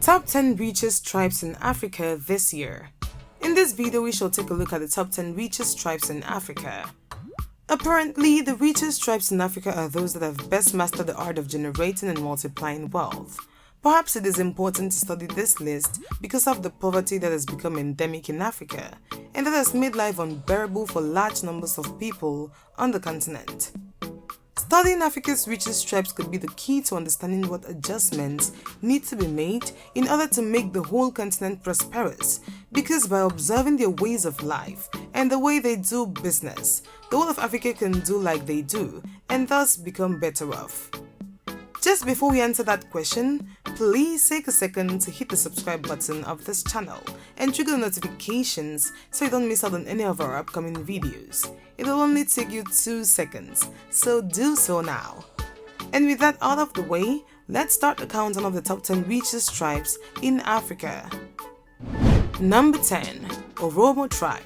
Top 10 richest tribes in Africa this year. In this video, we shall take a look at the top 10 richest tribes in Africa. Apparently, the richest tribes in Africa are those that have best mastered the art of generating and multiplying wealth. Perhaps it is important to study this list because of the poverty that has become endemic in Africa and that has made life unbearable for large numbers of people on the continent. Studying Africa's richest tribes could be the key to understanding what adjustments need to be made in order to make the whole continent prosperous, because by observing their ways of life and the way they do business, the whole of Africa can do like they do and thus become better off. Just before we answer that question, please take a second to hit the subscribe button of this channel and trigger the notifications so you don't miss out on any of our upcoming videos. It will only take you 2 seconds, so do so now. And with that out of the way, let's start the countdown of the top 10 richest tribes in Africa. Number 10. OROBO tribe.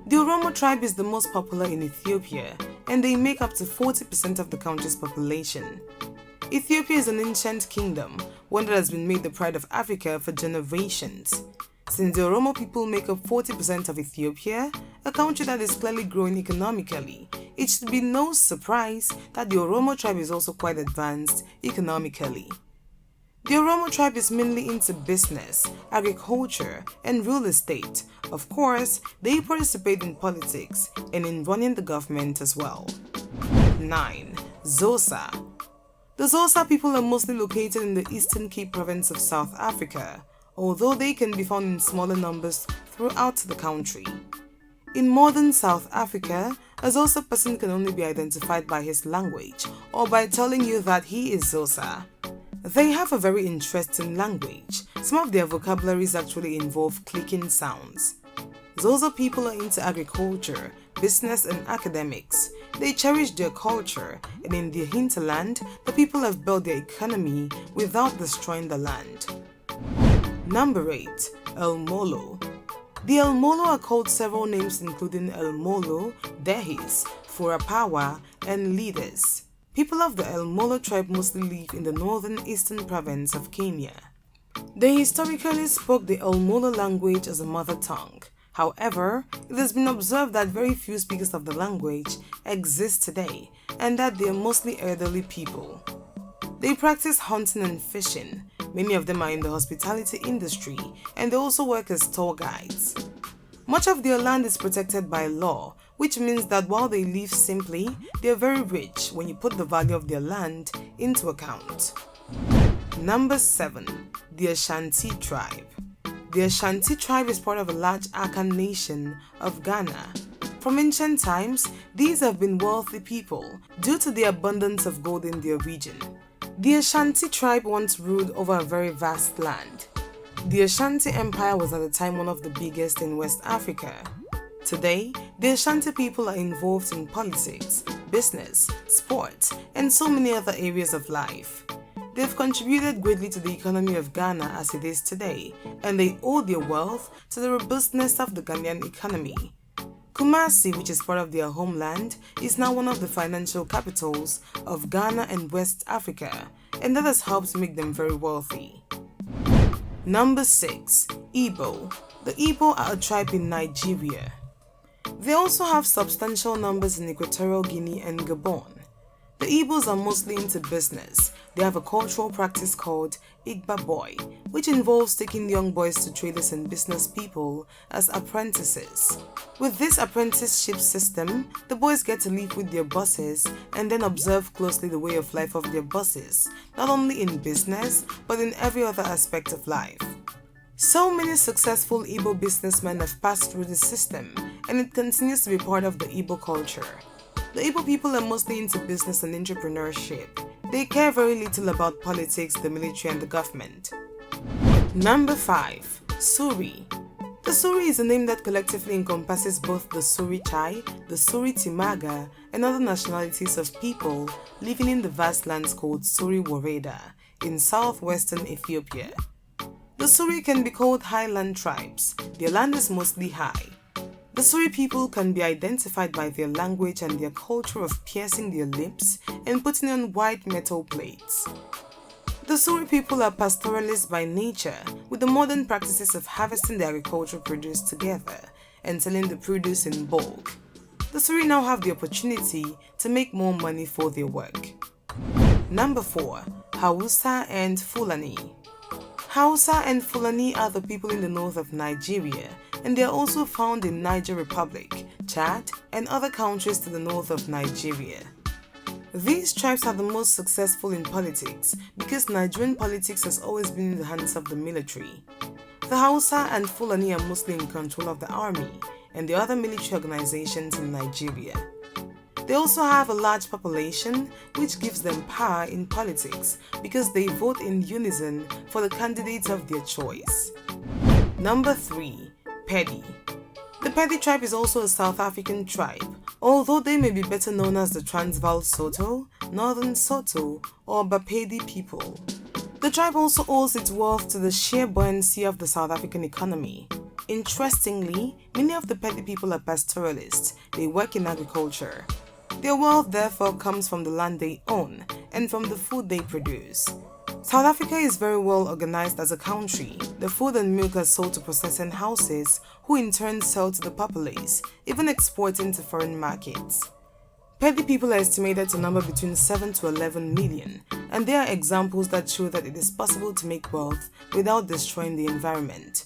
The OROBO tribe is the most popular in Ethiopia and they make up to 40% of the country's population. Ethiopia is an ancient kingdom, one that has been made the pride of Africa for generations. Since the Oromo people make up 40% of Ethiopia, a country that is clearly growing economically, it should be no surprise that the Oromo tribe is also quite advanced economically. The Oromo tribe is mainly into business, agriculture, and real estate. Of course, they participate in politics and in running the government as well. 9. Xhosa. The Xhosa people are mostly located in the Eastern Cape province of South Africa, although they can be found in smaller numbers throughout the country. In modern South Africa, a Xhosa person can only be identified by his language or by telling you that he is Xhosa. They have a very interesting language. Some of their vocabularies actually involve clicking sounds. Xhosa people are into agriculture, business and academics. They cherish their culture, and in their hinterland, the people have built their economy without destroying the land. Number 8. MOLO. The MOLO are called several names including MOLO, Dehis, Furapawa, and leaders. People of the MOLO tribe mostly live in the northern eastern province of Kenya. They historically spoke the MOLO language as a mother tongue. However, it has been observed that very few speakers of the language exist today and that they are mostly elderly people. They practice hunting and fishing. Many of them are in the hospitality industry and they also work as tour guides. Much of their land is protected by law, which means that while they live simply, they are very rich when you put the value of their land into account. Number 7. The ASHANTI tribe. The Ashanti tribe is part of a large Akan nation of Ghana. From ancient times, these have been wealthy people due to the abundance of gold in their region. The Ashanti tribe once ruled over a very vast land. The Ashanti Empire was at the time one of the biggest in West Africa. Today, the Ashanti people are involved in politics, business, sports, and so many other areas of life. They have contributed greatly to the economy of Ghana as it is today, and they owe their wealth to the robustness of the Ghanaian economy. Kumasi, which is part of their homeland, is now one of the financial capitals of Ghana and West Africa, and that has helped make them very wealthy. Number 6. Igbo. The Igbo are a tribe in Nigeria. They also have substantial numbers in Equatorial Guinea and Gabon. The Igbos are mostly into business. They have a cultural practice called IGBO, which involves taking young boys to traders and business people as apprentices. With this apprenticeship system, the boys get to live with their bosses and then observe closely the way of life of their bosses, not only in business, but in every other aspect of life. So many successful Igbo businessmen have passed through the system, and it continues to be part of the Igbo culture. The Igbo people are mostly into business and entrepreneurship. They care very little about politics, the military, and the government. Number 5. SURI. The SURI is a name that collectively encompasses both the SURI Chai, the SURI Timaga, and other nationalities of people living in the vast lands called SURI Woreda in southwestern Ethiopia. The SURI can be called highland tribes. Their land is mostly high. The SURI people can be identified by their language and their culture of piercing their lips and putting on white metal plates. The SURI people are pastoralists by nature, with the modern practices of harvesting the agricultural produce together and selling the produce in bulk. The SURI now have the opportunity to make more money for their work. Number 4. Hausa and Fulani. Hausa and Fulani are the people in the north of Nigeria, and they are also found in Niger Republic, Chad, and other countries to the north of Nigeria. These tribes are the most successful in politics because Nigerian politics has always been in the hands of the military. The Hausa and Fulani are mostly in control of the army and the other military organizations in Nigeria. They also have a large population, which gives them power in politics because they vote in unison for the candidates of their choice. Number 3. PEDI. The PEDI tribe is also a South African tribe, although they may be better known as the Transvaal Soto, Northern Soto, or Bapedi people. The tribe also owes its wealth to the sheer buoyancy of the South African economy. Interestingly, many of the PEDI people are pastoralists. They work in agriculture. Their wealth therefore comes from the land they own and from the food they produce. South Africa is very well organized as a country. The food and milk are sold to processing houses, who in turn sell to the populace, even exporting to foreign markets. PEDI people are estimated to number between 7 to 11 million, and there are examples that show that it is possible to make wealth without destroying the environment.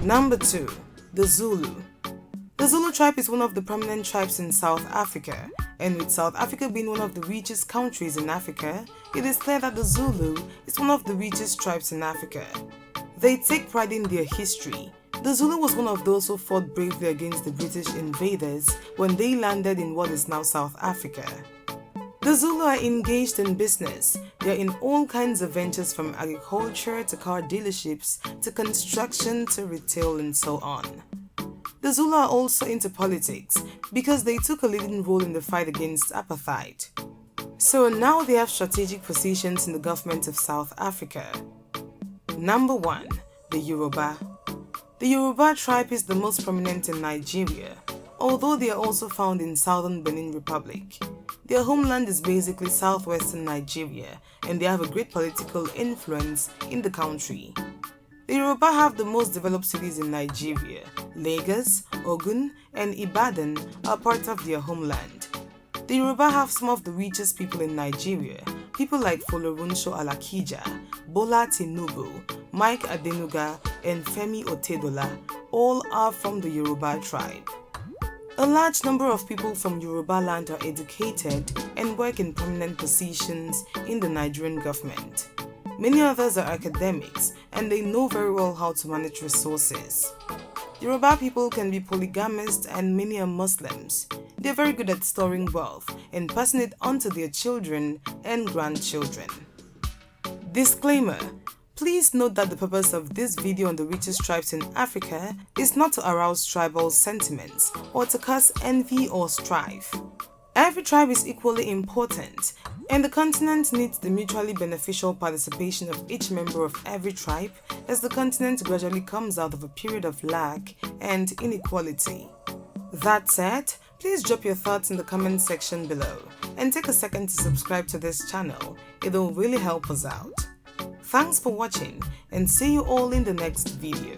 Number 2. The Zulu. The Zulu tribe is one of the prominent tribes in South Africa, and with South Africa being one of the richest countries in Africa, it is clear that the Zulu is one of the richest tribes in Africa. They take pride in their history. The Zulu was one of those who fought bravely against the British invaders when they landed in what is now South Africa. The Zulu are engaged in business. They are in all kinds of ventures, from agriculture to car dealerships to construction to retail and so on. The Zulu are also into politics because they took a leading role in the fight against apartheid. So now they have strategic positions in the government of South Africa. Number 1. The Yoruba. The Yoruba tribe is the most prominent in Nigeria, although they are also found in southern Benin Republic. Their homeland is basically southwestern Nigeria, and they have a great political influence in the country. The Yoruba have the most developed cities in Nigeria. Lagos, Ogun, and Ibadan are part of their homeland. The Yoruba have some of the richest people in Nigeria. People like Folorunsho Alakija, Bola Tinubu, Mike Adenuga, and Femi Otedola all are from the Yoruba tribe. A large number of people from Yoruba land are educated and work in prominent positions in the Nigerian government. Many others are academics, and they know very well how to manage resources. Yoruba people can be polygamous, and many are Muslims. They are very good at storing wealth and passing it on to their children and grandchildren. Disclaimer: please note that the purpose of this video on the richest tribes in Africa is not to arouse tribal sentiments or to cause envy or strife. Every tribe is equally important, and the continent needs the mutually beneficial participation of each member of every tribe as the continent gradually comes out of a period of lack and inequality. That said, please drop your thoughts in the comment section below and take a second to subscribe to this channel. It will really help us out. Thanks for watching, and see you all in the next video.